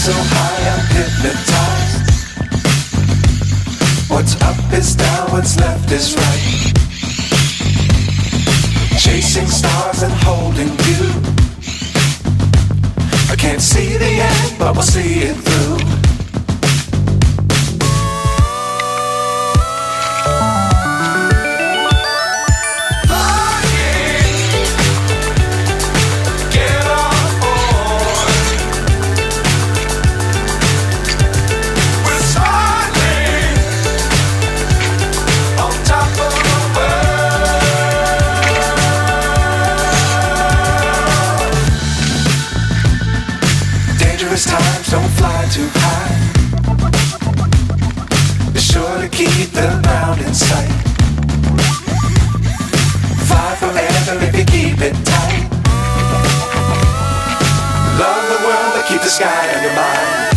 so high I'm hypnotized. What's up is down, what's left is right. Chasing stars and holding you. I can't see the end, but we'll see it through. Times don't fly too high. Be sure to keep the ground in sight. Fly forever if you keep it tight. Love the world but keep the sky on your mind.